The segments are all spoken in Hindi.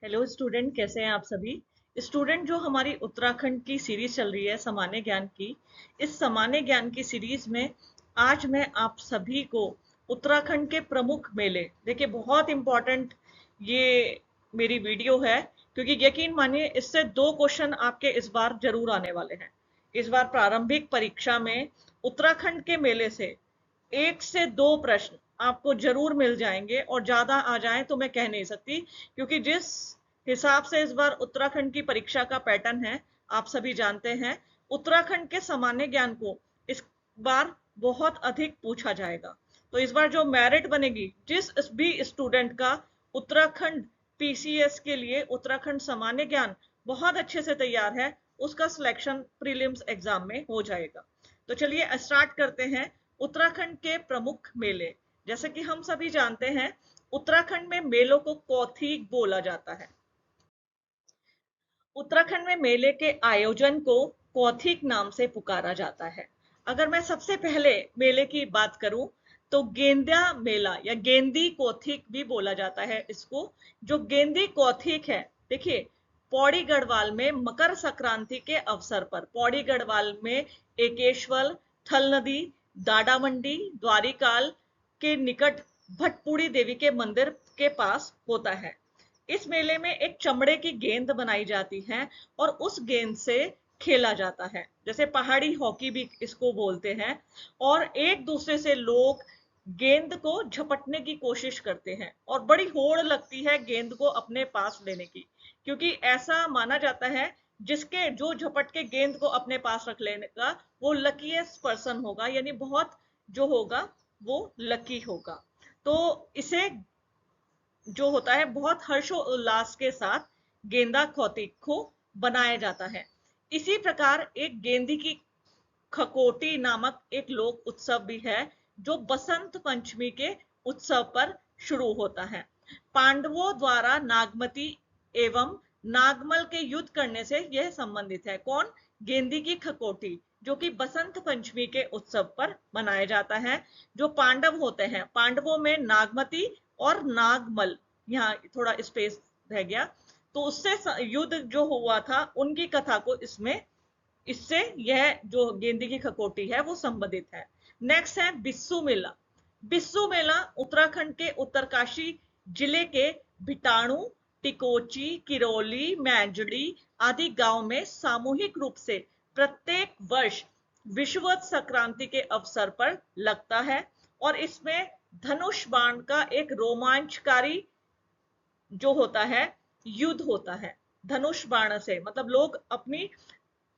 हेलो स्टूडेंट, कैसे हैं आप सभी। स्टूडेंट, जो हमारी उत्तराखंड की सीरीज चल रही है सामान्य ज्ञान की, इस सामान्य ज्ञान की सीरीज में आज मैं आप सभी को उत्तराखंड के प्रमुख मेले, देखिए बहुत इंपॉर्टेंट ये मेरी वीडियो है, क्योंकि यकीन मानिए इससे दो क्वेश्चन आपके इस बार जरूर आने वाले हैं। इस बार प्रारंभिक परीक्षा में उत्तराखंड के मेले से एक से दो प्रश्न आपको जरूर मिल जाएंगे, और ज्यादा आ जाएं तो मैं कह नहीं सकती, क्योंकि जिस हिसाब से इस बार उत्तराखंड की परीक्षा का पैटर्न है, आप सभी जानते हैं, उत्तराखंड के सामान्य ज्ञान को इस बार बहुत अधिक पूछा जाएगा। तो इस बार जो मेरिट बनेगी, जिस भी स्टूडेंट का उत्तराखंड पीसीएस के लिए उत्तराखंड सामान्य ज्ञान बहुत अच्छे से तैयार है, उसका सिलेक्शन प्रीलिम्स एग्जाम में हो जाएगा। तो चलिए स्टार्ट करते हैं। उत्तराखंड के प्रमुख मेले, जैसे कि हम सभी जानते हैं, उत्तराखंड में मेलों को कौथिग बोला जाता है। उत्तराखंड में मेले के आयोजन को कौथिग नाम से पुकारा जाता है। अगर मैं सबसे पहले मेले की बात करूं, तो गेंदिया मेला या गेंदी कौथिग भी बोला जाता है इसको। जो गेंदी कौथिग है, देखिए, पौड़ी गढ़वाल में मकर संक्रांति के अवसर पर, पौड़ी गढ़वाल में एकेश्वर, थल नदी, दाडा मंडी, द्वारिकाल के निकट भटपुड़ी देवी के मंदिर के पास होता है। इस मेले में एक चमड़े की गेंद बनाई जाती है और उस गेंद से खेला जाता है, जैसे पहाड़ी हॉकी भी इसको बोलते हैं। और एक दूसरे से लोग गेंद को झपटने की कोशिश करते हैं, और बड़ी होड़ लगती है गेंद को अपने पास लेने की, क्योंकि ऐसा माना जाता है जिसके जो झपट के गेंद को अपने पास रख लेने का, वो लकीएस्ट पर्सन होगा, यानी बहुत जो होगा वो लकी होगा। तो इसे जो होता है, बहुत हर्षोल्लास के साथ गेंदा खौतिक को बनाया जाता है। इसी प्रकार एक गेंदी की खकोटी नामक एक लोक उत्सव भी है, जो बसंत पंचमी के उत्सव पर शुरू होता है। पांडवों द्वारा नागमती एवं नागमल के युद्ध करने से यह संबंधित है। कौन? गेंदी की खकोटी, जो कि बसंत पंचमी के उत्सव पर मनाया जाता है। जो पांडव होते हैं, पांडवों में नागमती और नागमल, यहाँ थोड़ा स्पेस रह गया, तो उससे युद्ध जो हुआ था उनकी कथा को इसमें, इससे यह जो गेंदी की खकोटी है वो संबंधित है। नेक्स्ट है बिस्सू मेला। बिस्सू मेला उत्तराखंड के उत्तरकाशी जिले के भिटाणु, टिकोची, किरोली, मैंजड़ी आदि गांव में सामूहिक रूप से प्रत्येक वर्ष विषुवत संक्रांति के अवसर पर लगता है, और इसमें धनुष बाण का एक रोमांचकारी जो होता है युद्ध होता है। धनुष बाण से मतलब लोग अपनी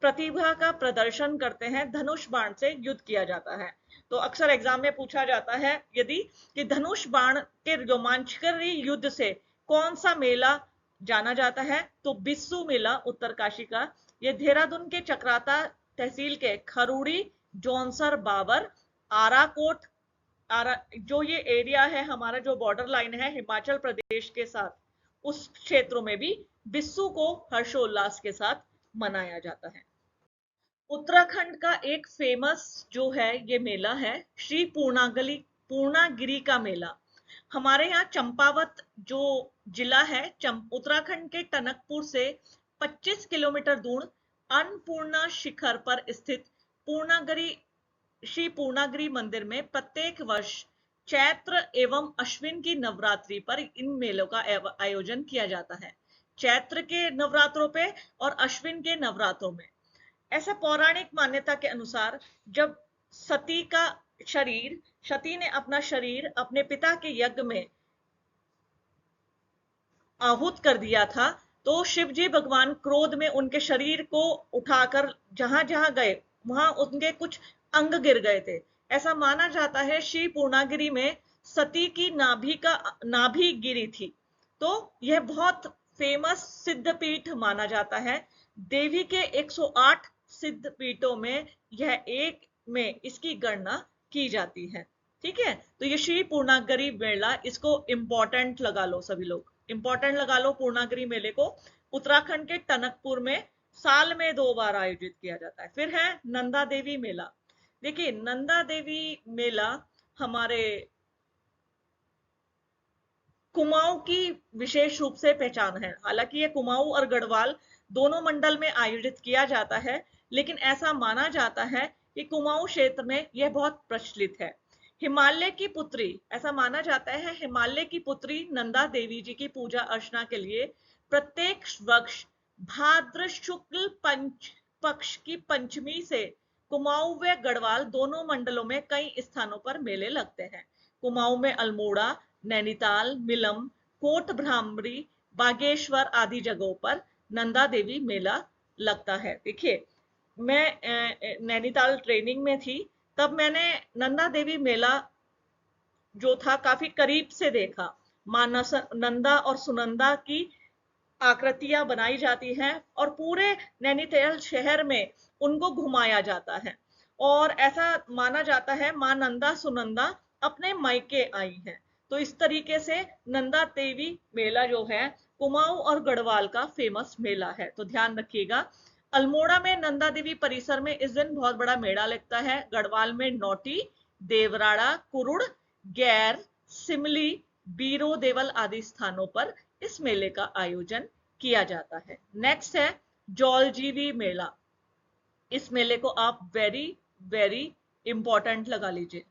प्रतिभा का प्रदर्शन करते हैं, धनुष बाण से युद्ध किया जाता है। तो अक्सर एग्जाम में पूछा जाता है यदि कि धनुष बाण के रोमांचकारी युद्ध से कौन सा मेला जाना जाता है, तो बिस्सू मेला उत्तरकाशी का। यह देहरादून के चक्राता तहसील के खरूड़ी, जौनसर, बाबर, आराकोट, आरा जो ये एरिया है हमारा, जो बॉर्डर लाइन है हिमाचल प्रदेश के साथ, उस क्षेत्रों में भी बिस्सू को हर्षोल्लास के साथ मनाया जाता है। उत्तराखंड का एक फेमस जो है ये मेला है श्री पूर्णागिरी का मेला। हमारे यहाँ चंपावत जो जिला है, उत्तराखंड के टनकपुर से 25 किलोमीटर दूर अन्नपूर्णा शिखर पर स्थित पूर्णागिरी, श्री पूर्णागिरी मंदिर में प्रत्येक वर्ष चैत्र एवं अश्विन की नवरात्रि पर इन मेलों का आयोजन किया जाता है। चैत्र के नवरात्रों पे और अश्विन के नवरात्रों में। ऐसा पौराणिक मान्यता के अनुसार, जब सती का शरीर, सती ने अपना शरीर अपने पिता के यज्ञ में आहूत कर दिया था, तो शिव जी भगवान क्रोध में उनके शरीर को उठाकर जहां जहां गए वहां उनके कुछ अंग गिर गए थे। ऐसा माना जाता है श्री पूर्णागिरी में सती की नाभि गिरी थी। तो यह बहुत फेमस सिद्ध पीठ माना जाता है। देवी के 108 सिद्ध पीठों में यह एक में इसकी गणना की जाती है। ठीक है, तो ये श्री पूर्णागिरी मेला, इसको इंपॉर्टेंट लगा लो सभी लोग, इंपॉर्टेंट लगा लो पूर्णागिरी मेले को। उत्तराखंड के टनकपुर में साल में 2 बार आयोजित किया जाता है। फिर है नंदा देवी मेला। देखिए, नंदा देवी मेला हमारे कुमाऊं की विशेष रूप से पहचान है। हालांकि ये कुमाऊं और गढ़वाल दोनों मंडल में आयोजित किया जाता है, लेकिन ऐसा माना जाता है कि कुमाऊं क्षेत्र में यह बहुत प्रचलित है। हिमालय की पुत्री, ऐसा माना जाता है हिमालय की पुत्री नंदा देवी जी की पूजा अर्चना के लिए प्रत्येक वर्ष भाद्र शुक्ल पक्ष की पंचमी से कुमाऊं व गढ़वाल दोनों मंडलों में कई स्थानों पर मेले लगते हैं। कुमाऊं में अल्मोड़ा, नैनीताल, मिलम, कोट भ्रामरी, बागेश्वर आदि जगहों पर नंदा देवी मेला लगता है। देखिए, मैं नैनीताल ट्रेनिंग में थी, तब मैंने नंदा देवी मेला जो था काफी करीब से देखा। मां नंदा और सुनंदा की आकृतियां बनाई जाती हैं और पूरे नैनीताल शहर में उनको घुमाया जाता है, और ऐसा माना जाता है मां नंदा सुनंदा अपने मायके आई हैं। तो इस तरीके से नंदा देवी मेला जो है कुमाऊं और गढ़वाल का फेमस मेला है, तो ध्यान रखिएगा। अल्मोड़ा में नंदा देवी परिसर में इस दिन बहुत बड़ा मेला लगता है। गढ़वाल में नौटी, देवराड़ा, कुरुड़, गैर, सिमली, बीरो देवल आदि स्थानों पर इस मेले का आयोजन किया जाता है। नेक्स्ट है जौलजीबी मेला। इस मेले को आप वेरी वेरी इंपॉर्टेंट लगा लीजिए,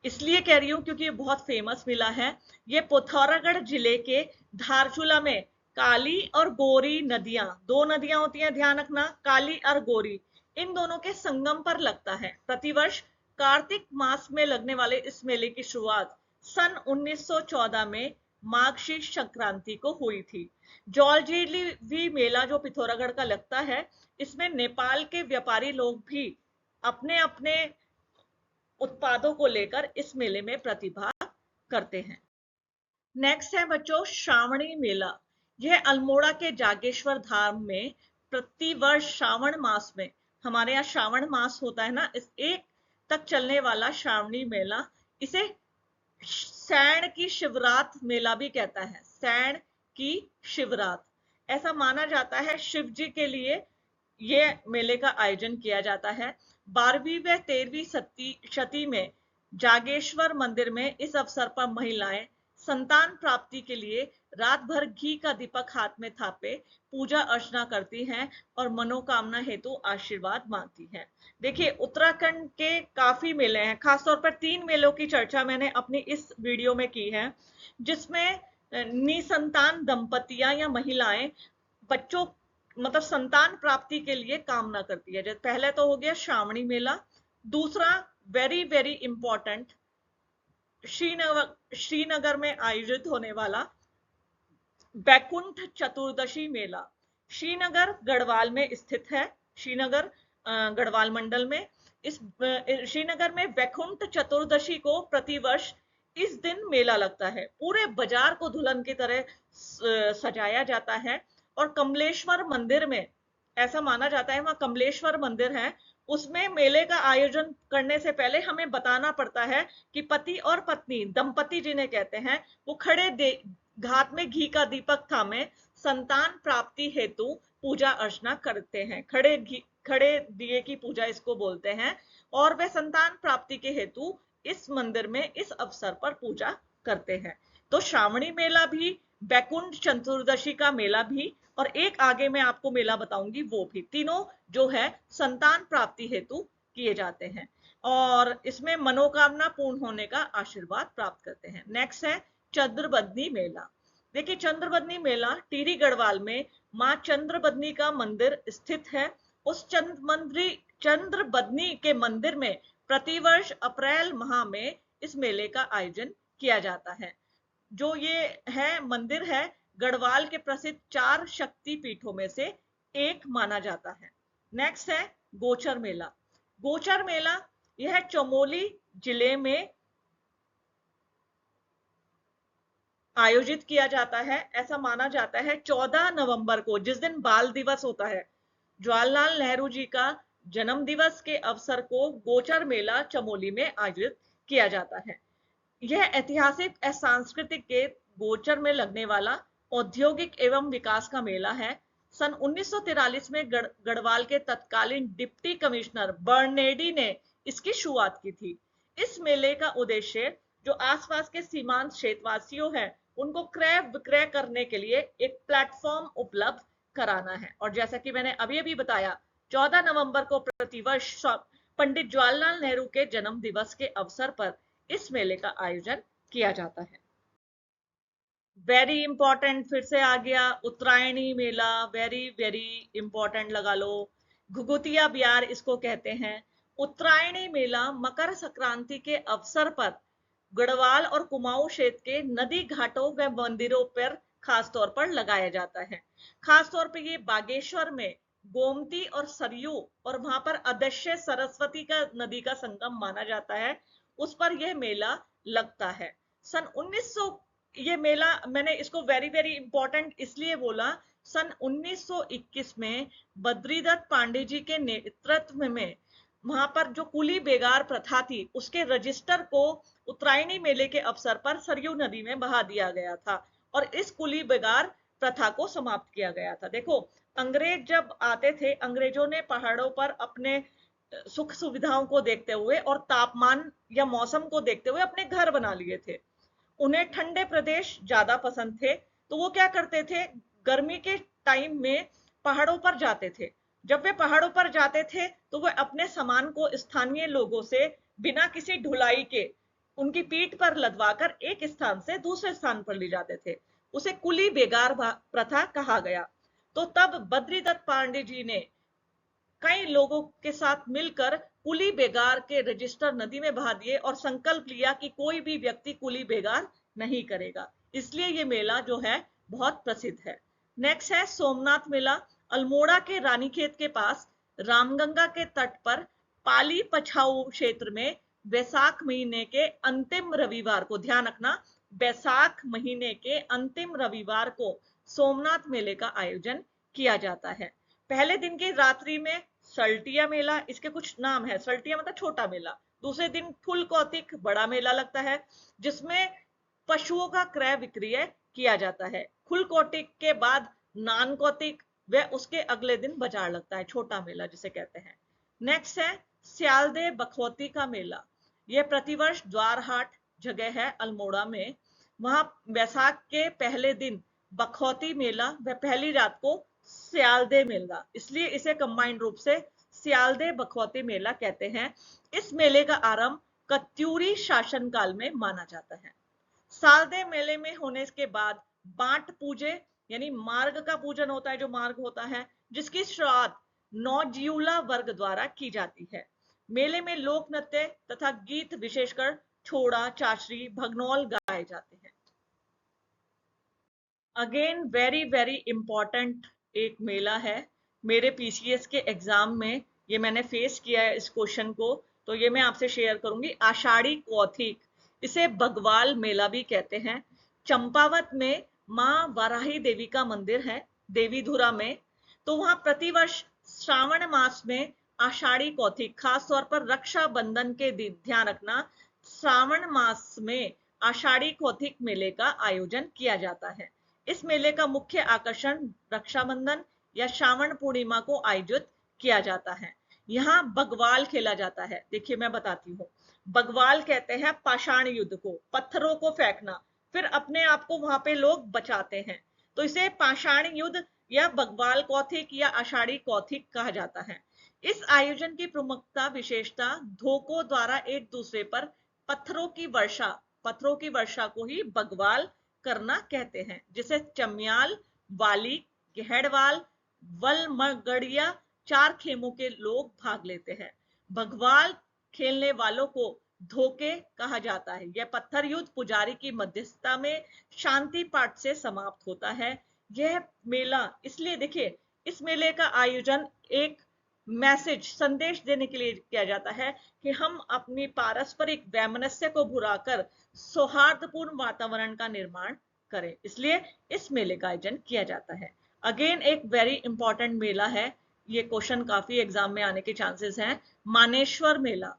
इसलिए कह रही हूं क्योंकि ये बहुत फेमस मेला है। ये पिथौरागढ़ जिले के धारचूला में काली और गोरी नदियां, दो नदियां होती हैं, ध्यान रखना, काली और गोरी, इन दोनों के संगम पर लगता है। प्रतिवर्ष कार्तिक मास में लगने वाले इस मेले की शुरुआत सन 1914 में माघशीर्ष संक्रांति को हुई थी। जौलजीबी मेला जो पिथौरागढ़ का लगता है, इसमें नेपाल के व्यापारी लोग भी अपने अपने उत्पादों को लेकर इस मेले में प्रतिभाग करते हैं। नेक्स्ट है बच्चों श्रावणी मेला। यह अल्मोड़ा के जागेश्वर धाम में प्रतिवर्ष श्रावण मास में, हमारे यहाँ श्रावण मास होता है ना, इस एक तक चलने वाला श्रावणी मेला, इसे सैण की शिवरात मेला भी कहता है। सैण की शिवरात, ऐसा माना जाता है शिव जी के लिए ये मेले का आयोजन किया जाता है। 12वीं व 13वीं शती में जागेश्वर मंदिर में इस अवसर पर महिलाएं संतान प्राप्ति के लिए रात भर घी का दीपक हाथ में थापे पूजा अर्चना करती हैं और मनोकामना हेतु आशीर्वाद मांगती हैं। देखिए, उत्तराखंड के काफी मेले हैं, खासतौर पर 3 मेलों की चर्चा मैंने अपनी इस वीडियो में की है, जिसमें निसंतान दंपतियां या महिलाएं बच्चों मतलब संतान प्राप्ति के लिए कामना करती है। जैसे पहले तो हो गया श्रावणी मेला, दूसरा वेरी वेरी इंपॉर्टेंट श्रीनगर में आयोजित होने वाला बैकुंठ चतुर्दशी मेला। श्रीनगर गढ़वाल में स्थित है, श्रीनगर गढ़वाल मंडल में। इस श्रीनगर में बैकुंठ चतुर्दशी को प्रतिवर्ष इस दिन मेला लगता है। पूरे बाजार को दुल्हन की तरह सजाया जाता है, और कमलेश्वर मंदिर में, ऐसा माना जाता है वहां कमलेश्वर मंदिर है, उसमें मेले का आयोजन करने से पहले हमें बताना पड़ता है कि पति और पत्नी, दंपति जिन्हें कहते हैं, वो खड़े घाट में घी का दीपक थामे संतान प्राप्ति हेतु पूजा अर्चना करते हैं। खड़े दिए की पूजा इसको बोलते हैं, और वे संतान प्राप्ति के हेतु इस मंदिर में इस अवसर पर पूजा करते हैं। तो श्रावणी मेला भी, बैकुंठ चतुर्दशी का मेला भी, और एक आगे मैं आपको मेला बताऊंगी वो भी, तीनों जो है संतान प्राप्ति हेतु किए जाते हैं, और इसमें मनोकामना पूर्ण होने का आशीर्वाद प्राप्त करते हैं। नेक्स्ट है चंद्रबदनी मेला। देखिए, चंद्रबदनी मेला टिहरी गढ़वाल में मां चंद्रबदनी का मंदिर स्थित है। उस चंद्रबदनी के मंदिर में प्रतिवर्ष अप्रैल माह में इस मेले का आयोजन किया जाता है। जो ये है मंदिर है, गढ़वाल के प्रसिद्ध 4 शक्ति पीठों में से एक माना जाता है। नेक्स्ट है गोचर मेला। गोचर मेला यह चमोली जिले में आयोजित किया जाता है। ऐसा माना जाता है 14 नवंबर को, जिस दिन बाल दिवस होता है, जवाहरलाल नेहरू जी का जन्म दिवस के अवसर को गोचर मेला चमोली में आयोजित किया जाता है। यह ऐतिहासिक और सांस्कृतिक के गोचर में लगने वाला औद्योगिक एवं विकास का मेला है। सन 1943 में गढ़वाल के तत्कालीन डिप्टी कमिश्नर बर्नेडी ने इसकी शुरुआत की थी। इस मेले का उद्देश्य जो आसपास के सीमांत क्षेत्रवासियों हैं उनको क्रय विक्रय करने के लिए एक प्लेटफॉर्म उपलब्ध कराना है। और जैसा कि मैंने अभी अभी बताया, 14 नवंबर को प्रतिवर्ष पंडित जवाहरलाल नेहरू के जन्म दिवस के अवसर पर इस मेले का आयोजन किया जाता है। वेरी इंपॉर्टेंट फिर से आ गया उत्तरायणी मेला, वेरी वेरी इंपॉर्टेंट लगा लो। घुघुतिया बिहार इसको कहते हैं। उत्तरायणी मेला मकर संक्रांति के अवसर पर गढ़वाल और कुमाऊं क्षेत्र के नदी घाटों व मंदिरों पर खासतौर पर लगाया जाता है। खासतौर पर ये बागेश्वर में गोमती और सरयू और वहां पर अदृश्य सरस्वती का नदी का संगम माना जाता है, उस पर यह मेला लगता है। सन 1900, ये मेला मैंने इसको वेरी वेरी इंपॉर्टेंट इसलिए बोला, सन 1921 में बद्रीदत्त पांडे जी के नेतृत्व में वहां पर जो कुली बेगार प्रथा थी उसके रजिस्टर को उत्तरायणी मेले के अवसर पर सरयू नदी में बहा दिया गया था और इस कुली बेगार प्रथा को समाप्त किया गया था। देखो, अंग्रेज जब आते थे, अंग्रेजों ने पहाड़ों पर अपने सुख सुविधाओं को देखते हुए और तापमान या मौसम को देखते हुए अपने घर बना लिए थे। उन्हें ठंडे प्रदेश ज्यादा पसंद थे, तो वो क्या करते थे, गर्मी के टाइम में पहाड़ों पर जाते थे। जब वे पहाड़ों पर जाते थे तो वे अपने सामान को स्थानीय लोगों से बिना किसी ढुलाई के उनकी पीठ पर लदवाकर एक स्थान से दूसरे स्थान पर ले जाते थे। उसे कुली बेगार प्रथा कहा गया। तो तब बद्रीदत्त पांडे जी ने कई लोगों के साथ मिलकर कुली बेगार के रजिस्टर नदी में बहा दिए और संकल्प लिया कि कोई भी व्यक्ति कुली बेगार नहीं करेगा। इसलिए ये मेला जो है बहुत प्रसिद्ध है। नेक्स्ट है सोमनाथ मेला। अल्मोड़ा के रानीखेत के पास रामगंगा के तट पर पाली पछाऊ क्षेत्र में बैसाख महीने के अंतिम रविवार को, ध्यान रखना, बैसाख महीने के अंतिम रविवार को सोमनाथ मेले का आयोजन किया जाता है। पहले दिन की रात्रि में सल्टिया मेला, इसके कुछ नाम है, सल्टिया मतलब छोटा मेला। दूसरे दिन फुल कौतिक बड़ा मेला लगता है जिसमें पशुओं का क्रय विक्रय किया जाता है। खुल कौतिक के बाद नान कौतिक व उसके अगले दिन बाजार लगता है, छोटा मेला जिसे कहते हैं। नेक्स्ट है स्यालदे बखौती का मेला। यह प्रतिवर्ष द्वारहाट जगह है अल्मोड़ा में। वहां बैसाख के पहले दिन बखौती मेला व पहली रात को स्यालदे मेला, इसलिए इसे कंबाइंड रूप से स्यालदे बखौती मेला कहते हैं। इस मेले का आरंभ कत्यूरी शासनकाल में माना जाता है। सालदे मेले में होने के बाद बाट पूजे यानी मार्ग का पूजन होता है, जो मार्ग होता है जिसकी शुरुआत नौजियुला वर्ग द्वारा की जाती है। मेले में लोक नृत्य तथा गीत विशेषकर छोड़ा, चाचरी, भगनौल गाए जाते हैं। अगेन वेरी वेरी इंपॉर्टेंट एक मेला है, मेरे पीसीएस के एग्जाम में ये मैंने फेस किया है इस क्वेश्चन को, तो ये मैं आपसे शेयर करूंगी। आषाढ़ी कौथिक, इसे बगवाल मेला भी कहते हैं। चंपावत में मां वाराही देवी का मंदिर है देवीधुरा में। तो वहां प्रतिवर्ष श्रावण मास में आषाढ़ी कौथिक, खासतौर पर रक्षाबंधन के दिन, ध्यान रखना, श्रावण मास में आषाढ़ी कौथिक मेले का आयोजन किया जाता है। इस मेले का मुख्य आकर्षण रक्षाबंधन या श्रावण पूर्णिमा को आयोजित किया जाता है। यहाँ बगवाल खेला जाता है। देखिए मैं बताती हूँ, बगवाल कहते हैं पाषाण युद्ध को, पत्थरों को फेंकना, फिर अपने आप को वहां पे लोग बचाते हैं, तो इसे पाषाण युद्ध या बगवाल कौथिक या आषाढ़ी कौथिक कहा जाता है। इस आयोजन की प्रमुखता विशेषता धोखों द्वारा एक दूसरे पर पत्थरों की वर्षा को ही बगवाल करना कहते हैं, जिसे चम्याल, वाली, गहड़वाल, वलमगड़िया 4 खेमों के लोग भाग लेते हैं। बगवाल खेलने वालों को धोखे कहा जाता है। यह पत्थर युद्ध पुजारी की मध्यस्थता में शांति पाठ से समाप्त होता है। यह मेला इसलिए, देखिए, इस मेले का आयोजन एक मैसेज, संदेश देने के लिए किया जाता है कि हम अपनी पारस्परिक वैमनस्य को भुलाकर सौहार्दपूर्ण वातावरण का निर्माण करें, इसलिए इस मेले का आयोजन किया जाता है। अगेन एक वेरी इंपॉर्टेंट मेला है, ये क्वेश्चन काफी एग्जाम में आने के चांसेस हैं। मानेश्वर मेला,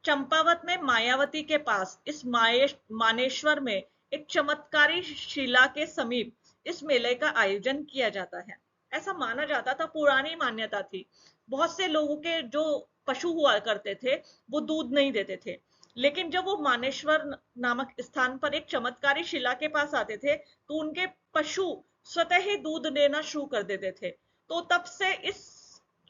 चंपावत में मायावती के पास इस मानेश्वर में एक चमत्कारी शिला के समीप इस मेले का आयोजन किया जाता है। ऐसा माना जाता था, पुरानी मान्यता थी, बहुत से लोगों के जो पशु हुआ करते थे वो दूध नहीं देते थे, लेकिन जब वो मानेश्वर नामक स्थान पर एक चमत्कारी शिला के पास आते थे तो उनके पशु स्वतः ही दूध देना शुरू कर देते थे। तो तब से इस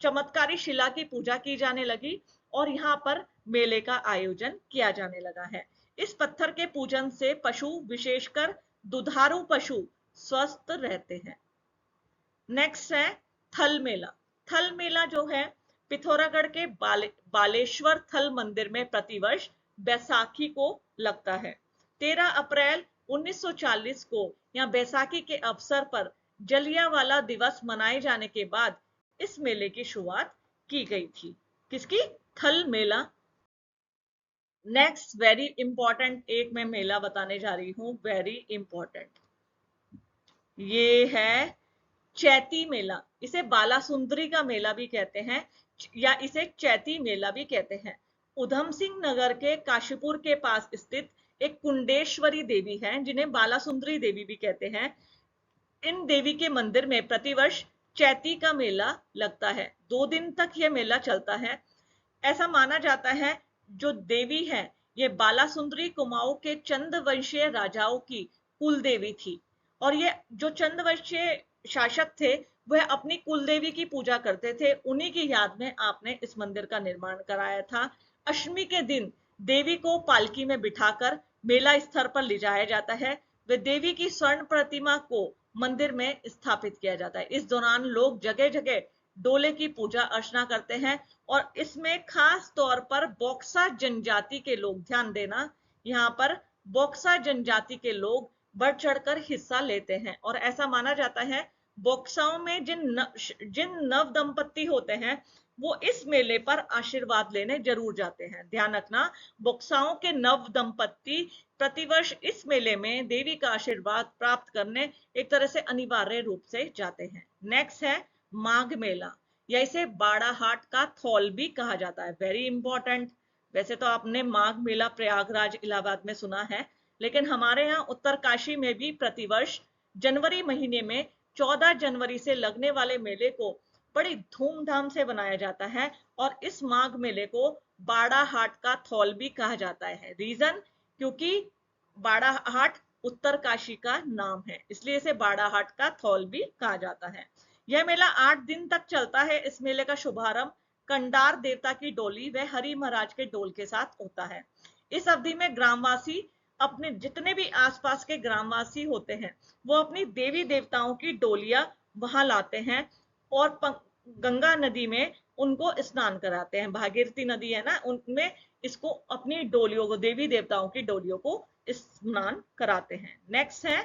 चमत्कारी शिला की पूजा की जाने लगी और यहाँ पर मेले का आयोजन किया जाने लगा है। इस पत्थर के पूजन से पशु, विशेषकर दुधारू पशु, स्वस्थ रहते हैं। नेक्स्ट है थल मेला। थल मेला जो है पिथौरागढ़ के बालेश्वर थल मंदिर में प्रतिवर्ष बैसाखी को लगता है। 13 अप्रैल 1940 को यहाँ बैसाखी के अवसर पर जलियांवाला दिवस मनाए जाने के बाद इस मेले की शुरुआत की गई थी। किसकी? थल मेला। नेक्स्ट वेरी इंपॉर्टेंट एक मैं मेला बताने जा रही हूं, वेरी इंपॉर्टेंट। ये है चैती मेला। इसे बालासुंदरी का मेला भी कहते हैं या इसे चैती मेला भी कहते हैं। उधम सिंह नगर के काशीपुर के पास स्थित एक कुंडेश्वरी देवी है जिन्हें बालासुंदरी देवी भी कहते हैं। इन देवी के मंदिर में प्रतिवर्ष चैती का मेला लगता है। 2 दिन तक यह मेला चलता है। ऐसा माना जाता है जो देवी है ये बालासुंदरी कुमाऊं के चंद्रवंशीय राजाओं की कुल देवी थी और ये जो चंद्रवंशीय शासक थे वह अपनी कुल देवी की पूजा करते थे। उन्हीं की याद में आपने इस मंदिर का निर्माण कराया था। अष्टमी के दिन देवी को पालकी में बिठाकर मेला स्थल पर ले जाया जाता है। वे देवी की स्वर्ण प्रतिमा को मंदिर में स्थापित किया जाता है। इस दौरान लोग जगह जगह डोले की पूजा अर्चना करते हैं और इसमें खास तौर पर बॉक्सा जनजाति के लोग, ध्यान देना, यहाँ पर बॉक्सा जनजाति के लोग बढ़ चढ़कर हिस्सा लेते हैं और ऐसा माना जाता है बॉक्साओं में जिन नव दंपत्ति होते हैं वो इस मेले पर आशीर्वाद लेने जरूर जाते हैं। ध्यान रखना, बॉक्साओं के नव दंपत्ति प्रतिवर्ष इस मेले में देवी का आशीर्वाद प्राप्त करने एक तरह से अनिवार्य रूप से जाते हैं। नेक्स्ट है माघ मेला या इसे बाड़ा हाट का थौल भी कहा जाता है। Very important. वैसे तो आपने माघ मेला प्रयागराज इलाहाबाद में सुना है, लेकिन हमारे यहाँ उत्तरकाशी में भी प्रतिवर्ष जनवरी महीने में 14 जनवरी से लगने वाले मेले को बड़ी धूमधाम से बनाया जाता है और इस माघ मेले को बाड़ा हाट का थौल भी कहा जाता है। रीजन, क्योंकि बाड़ा हाट उत्तरकाशी का नाम है, इसलिए इसे बाड़ा हाट का थौल भी कहा जाता है। यह मेला 8 दिन तक चलता है। इस मेले का शुभारंभ कंडार देवता की डोली व हरि महाराज के डोल के साथ होता है। इस अवधि में ग्रामवासी अपने जितने भी आसपास के ग्रामवासी होते हैं वो अपनी देवी देवताओं की डोलियां वहां लाते हैं और गंगा नदी में उनको स्नान कराते हैं। भागीरथी नदी है ना, उनमें इसको अपनी डोलियों को, देवी देवताओं की डोलियों को स्नान कराते हैं। नेक्स्ट है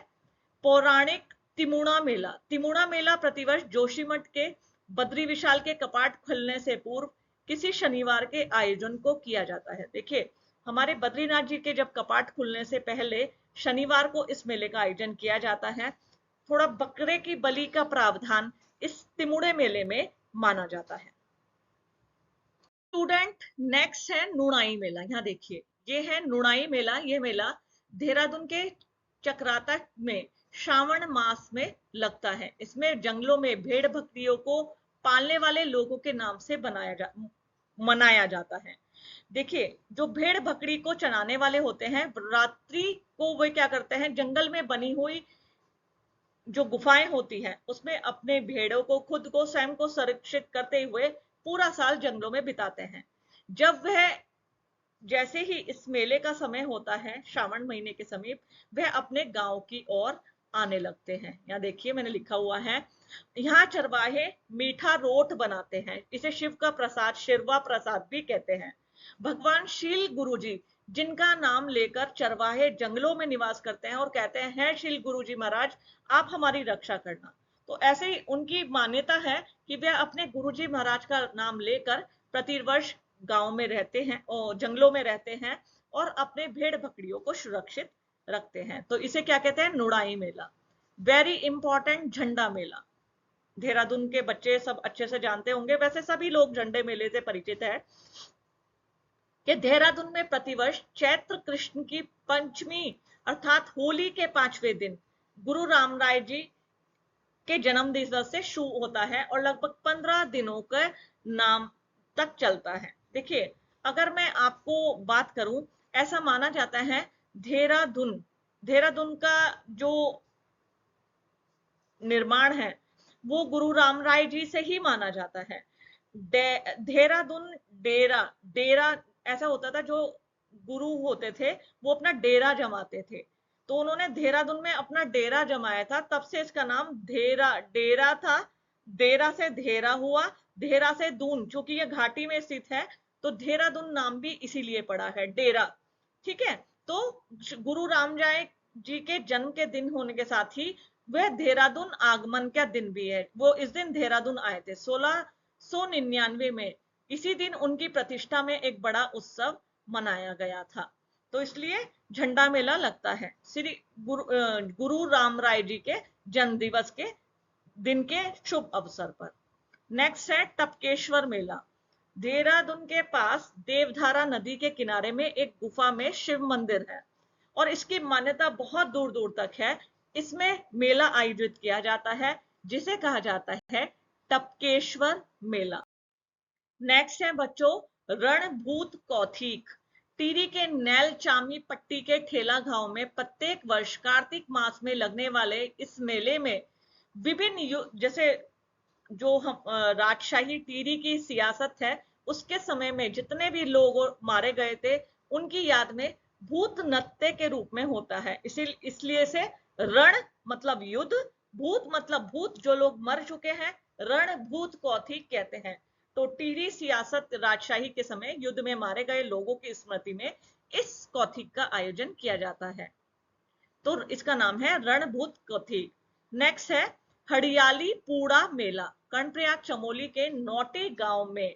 पौराणिक तिमुणा मेला। तिमुणा मेला प्रतिवर्ष जोशीमठ के बद्री विशाल के कपाट खुलने से पूर्व किसी शनिवार के आयोजन को किया जाता है। देखिए, हमारे बद्रीनाथ जी के जब कपाट खुलने से पहले शनिवार को इस मेले का आयोजन किया जाता है। थोड़ा बकरे की बलि का प्रावधान इस तिमुड़े मेले में माना जाता है। स्टूडेंट, नेक्स्ट है नुणाई मेला। यहाँ देखिए, ये है नुणाई मेला। ये मेला देहरादून के चक्राता में श्रावण मास में लगता है। इसमें जंगलों में भेड़ बकरियों को पालने वाले लोगों के नाम से मनाया जाता है। देखिए, जो भेड़ बकरी को चराने वाले होते हैं, रात्रि को वे क्या करते हैं, जंगल में बनी हुई जो गुफाएं होती हैं उसमें अपने भेड़ों को, खुद को, स्वयं को सुरक्षित करते हुए पूरा साल जंगलों में बिताते हैं। जब वह, जैसे ही इस मेले का समय होता है श्रावण महीने के समीप, वह अपने गांव की ओर आने लगते हैं। यहाँ देखिए, मैंने लिखा हुआ है, यहाँ चरवाहे मीठा रोट बनाते हैं। इसे शिव का प्रसाद, शिरवा प्रसाद भी कहते हैं। भगवान शील गुरुजी, जिनका नाम लेकर चरवाहे जंगलों में निवास करते हैं और कहते हैं, शील गुरुजी महाराज आप हमारी रक्षा करना। तो ऐसे ही उनकी मान्यता है कि वे अपने गुरुजी महाराज का नाम लेकर प्रतिवर्ष गांव में रहते हैं और जंगलों में रहते हैं और अपने भेड़ बकरियों को सुरक्षित रखते हैं। तो इसे क्या कहते हैं? नुड़ाई मेला। वेरी इंपॉर्टेंट, झंडा मेला। देहरादून के बच्चे सब अच्छे से जानते होंगे, वैसे सभी लोग झंडे मेले से परिचित है कि देहरादून में प्रतिवर्ष चैत्र कृष्ण की पंचमी अर्थात होली के 5वें दिन गुरु रामराय जी के जन्म दिवस से शुरू होता है और लगभग 15 दिनों के नाम तक चलता है। देखिए, अगर मैं आपको बात करूं, ऐसा माना जाता है देहरादून देहरादून का जो निर्माण है वो गुरु राम राय जी से ही माना जाता है। देहरादून डेरा डेरा ऐसा होता था, जो गुरु होते थे वो अपना डेरा जमाते थे, तो उन्होंने देहरादून में अपना डेरा जमाया था, तब से इसका नाम डेरा था। डेरा से धेरा हुआ, धेरा से दून, चूंकि ये घाटी में स्थित है तो देहरादून नाम भी इसीलिए पड़ा है, डेरा। ठीक है। तो गुरु राम राय जी के जन्म के दिन होने के साथ ही वह देहरादून आगमन का दिन भी है। वो इस दिन देहरादून आए थे 1699 में। इसी दिन उनकी प्रतिष्ठा में एक बड़ा उत्सव मनाया गया था, तो इसलिए झंडा मेला लगता है श्री गुरु राम राय जी के जन्म दिवस के दिन के शुभ अवसर पर। नेक्स्ट है टपकेश्वर मेला। देहरादून के पास देवधारा नदी के किनारे में एक गुफा में शिव मंदिर है और इसकी मान्यता बहुत दूर दूर तक है। इसमें मेला आयोजित किया जाता है जिसे कहा जाता है टपकेश्वर मेला। नेक्स्ट है बच्चों रणभूत कौथिक। टिहरी के नैल चामी पट्टी के ठेला गांव में प्रत्येक वर्ष कार्तिक मास में लगने वाले इस मेले में विभिन्न जैसे जो हम राजशाही टिहरी की सियासत है उसके समय में जितने भी लोग मारे गए थे उनकी याद में भूत नृत्य के रूप में होता है। इसलिए से रण मतलब युद्ध, भूत मतलब भूत जो लोग मर चुके हैं, रणभूत कौथिक कहते हैं। तो टिहरी सियासत राजशाही के समय युद्ध में मारे गए लोगों की स्मृति में इस कौथिक का आयोजन किया जाता है, तो इसका नाम है रणभूत कौथिक। नेक्स्ट है हरियाली पूड़ा मेला। कर्णप्रयाग चमोली के नौटी गांव में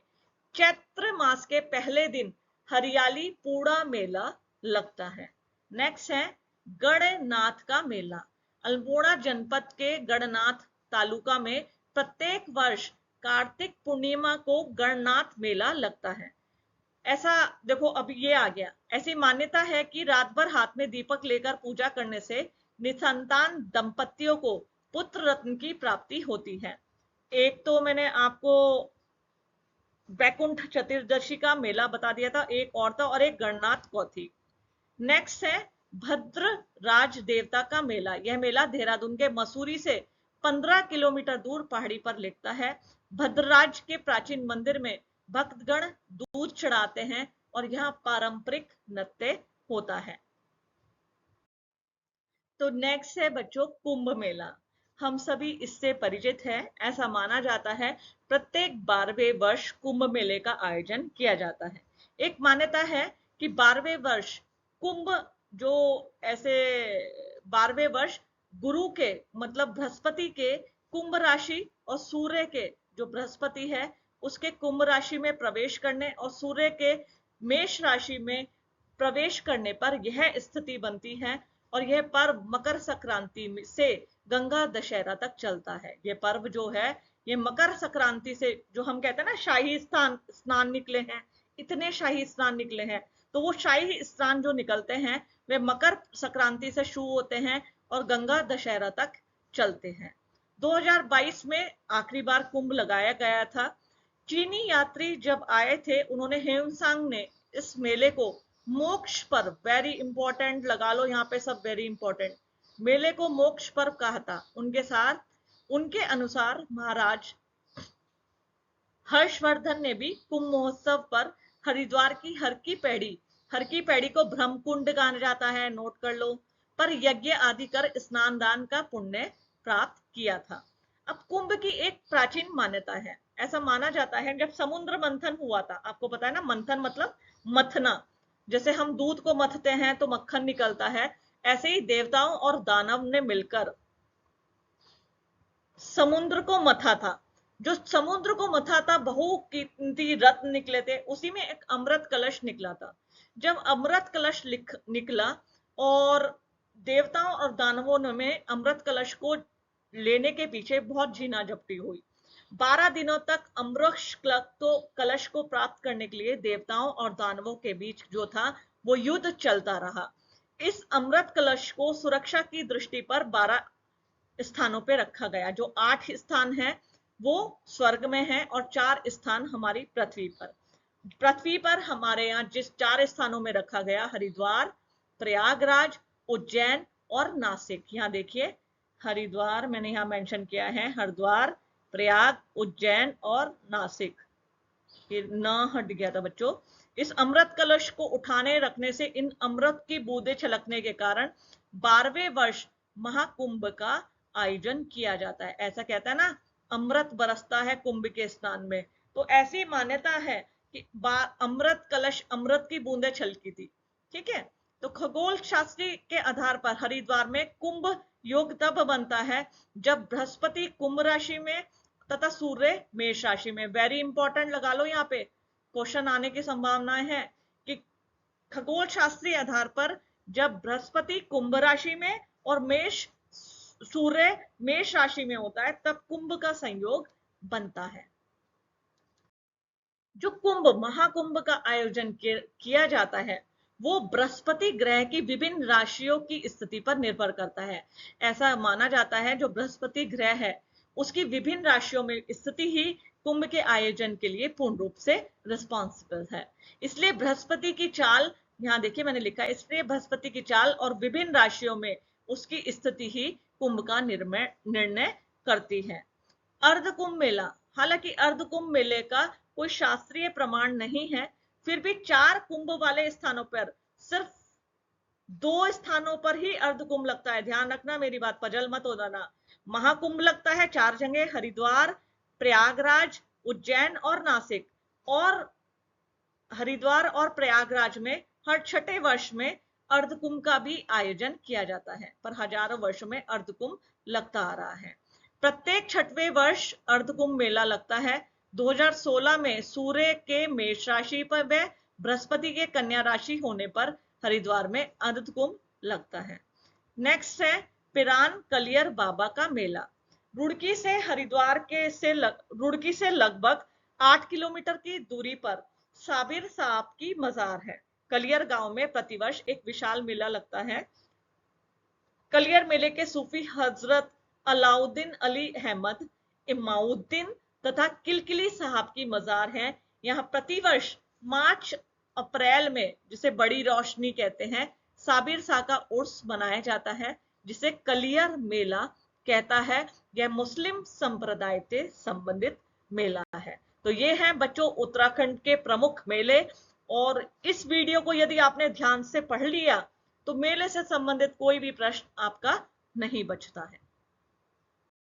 चैत्र मास के पहले दिन हरियाली पूड़ा मेला लगता है। नेक्स्ट है गणनाथ का मेला। अल्मोड़ा जनपद के गणनाथ तालुका में प्रत्येक वर्ष कार्तिक पूर्णिमा को गणनाथ मेला लगता है। ऐसा देखो अब ये आ गया, ऐसी मान्यता है कि रात भर हाथ में दीपक लेकर पूजा करने से निसंतान दंपतियों को पुत्र रत्न की प्राप्ति होती है। एक तो मैंने आपको वैकुंठ चतुर्दशी का मेला बता दिया था, एक और था, और एक गणनाथ कौथिक। नेक्स्ट है भद्र राज देवता का मेला। यह मेला देहरादून के मसूरी से 15 किलोमीटर दूर पहाड़ी पर लगता है। भद्रराज के प्राचीन मंदिर में भक्तगण दूध चढ़ाते हैं और यहाँ पारंपरिक नृत्य होता है। तो नेक्स्ट है बच्चों कुंभ मेला। हम सभी इससे परिचित हैं। ऐसा माना जाता है प्रत्येक 12वें वर्ष कुंभ मेले का आयोजन किया जाता है। एक मान्यता है कि 12वें वर्ष कुंभ जो ऐसे 12वें वर्ष गुरु के मतलब बृहस्पति के कुंभ राशि और सूर्य के जो बृहस्पति है उसके कुंभ राशि में प्रवेश करने और सूर्य के मेष राशि में प्रवेश करने पर यह स्थिति बनती है और यह पर्व मकर संक्रांति से गंगा दशहरा तक चलता है। यह पर्व जो है ये मकर संक्रांति से, जो हम कहते हैं ना शाही स्नान निकले हैं, इतने शाही स्नान निकले हैं, तो वो शाही स्नान जो निकलते हैं वे मकर संक्रांति से शुरू होते हैं और गंगा दशहरा तक चलते हैं। 2022 में आखिरी बार कुंभ लगाया गया था। चीनी यात्री जब आए थे उन्होंने हेमसांग ने इस मेले को मोक्ष पर्व, वेरी इंपॉर्टेंट लगा लो यहाँ पे सब, वेरी इंपॉर्टेंट, मेले को मोक्ष पर्व कहा था। उनके अनुसार महाराज हर्षवर्धन ने भी कुंभ महोत्सव पर हरिद्वार की हर की पैड़ी को ब्रह्मकुंड कहा जाता है, नोट कर लो, पर यज्ञ आदि कर स्नान दान का पुण्य प्राप्त किया था। अब कुंभ की एक प्राचीन मान्यता है। ऐसा माना जाता है जब समुद्र मंथन हुआ था, आपको पता है ना मंथन मतलब मथना, जैसे हम दूध को मथते हैं तो मक्खन निकलता है, ऐसे ही देवताओं और दानव ने मिलकर समुद्र को मथा था। जो समुद्र को मथा था बहुकीमती रत्न निकले थे, उसी में एक अमृत कलश निकला था। जब अमृत कलश निकला और देवताओं और दानवों में अमृत कलश को लेने के पीछे बहुत झीना झपटी हुई। 12 दिनों तक अमृत कलश को प्राप्त करने के लिए देवताओं और दानवों के बीच जो था वो युद्ध चलता रहा। इस अमृत कलश को सुरक्षा की दृष्टि पर 12 स्थानों पे रखा गया। जो 8 स्थान है वो स्वर्ग में है और 4 स्थान हमारी पृथ्वी पर। पृथ्वी पर हमारे यहाँ जिस 4 स्थानों में रखा गया, हरिद्वार, प्रयागराज, उज्जैन और नासिक। यहाँ देखिए हरिद्वार मैंने यहाँ मेंशन किया है, हरिद्वार, प्रयाग, उज्जैन और नासिक। ये ना हट गया था बच्चों। इस अमृत कलश को उठाने रखने से इन अमृत की बूंदें छलकने के कारण 12वें वर्ष महाकुंभ का आयोजन किया जाता है। ऐसा कहता है ना, अमृत बरसता है कुंभ के स्नान में, तो ऐसी मान्यता है कि अमृत कलश, अमृत की बूंदें छलकी थी। ठीक है, तो खगोल शास्त्री के आधार पर हरिद्वार में कुंभ योग तब बनता है जब बृहस्पति कुंभ राशि में तथा सूर्य मेष राशि में। वेरी इंपॉर्टेंट, लगा लो यहाँ पे, क्वेश्चन आने की संभावनाएं है कि खगोल शास्त्रीय आधार पर जब बृहस्पति कुंभ राशि में और सूर्य मेष राशि में होता है तब कुंभ का संयोग बनता है। जो कुंभ महाकुंभ का आयोजन किया जाता है वो बृहस्पति ग्रह की विभिन्न राशियों की स्थिति पर निर्भर करता है। ऐसा माना जाता है जो बृहस्पति ग्रह है उसकी विभिन्न राशियों में स्थिति ही कुंभ के आयोजन के लिए पूर्ण रूप से रिस्पॉन्सिबल है। इसलिए बृहस्पति की चाल, यहाँ देखिए मैंने लिखा है, इसलिए बृहस्पति की चाल और विभिन्न राशियों में उसकी स्थिति ही कुंभ का निर्णय करती है। अर्ध कुंभ मेला, हालांकि अर्ध कुंभ मेले का कोई शास्त्रीय प्रमाण नहीं है, फिर भी 4 कुंभ वाले स्थानों पर सिर्फ 2 स्थानों पर ही अर्ध कुंभ लगता है। ध्यान रखना, मेरी बात पजल मत हो जाना। महाकुंभ लगता है 4 जगह, हरिद्वार, प्रयागराज, उज्जैन और नासिक। और हरिद्वार और प्रयागराज में हर 6ठे वर्ष में अर्ध कुंभ का भी आयोजन किया जाता है, पर हजारों वर्षों में अर्ध कुंभ लगता आ रहा है। प्रत्येक 6वें वर्ष अर्ध कुंभ मेला लगता है। 2016 में सूर्य के मेष राशि पर व बृहस्पति के कन्या राशि होने पर हरिद्वार में अर्ध कुंभ लगता है। नेक्स्ट है पिरान कलियर बाबा का मेला। रुड़की से हरिद्वार रुड़की से लगभग 8 किलोमीटर की दूरी पर साबिर साहब की मजार है। कलियर गांव में प्रतिवर्ष एक विशाल मेला लगता है। कलियर मेले के सूफी हजरत अलाउद्दीन अली अहमद इमाउद्दीन तथा किलकिली साहब की मजार है। यहाँ प्रतिवर्ष मार्च अप्रैल में, जिसे बड़ी रोशनी कहते हैं, साबिर शाह का उर्स मनाया जाता है जिसे कलियर मेला कहता है। यह मुस्लिम संप्रदाय से संबंधित मेला है। तो ये हैं बच्चों उत्तराखंड के प्रमुख मेले। और इस वीडियो को यदि आपने ध्यान से पढ़ लिया तो मेले से संबंधित कोई भी प्रश्न आपका नहीं बचता है।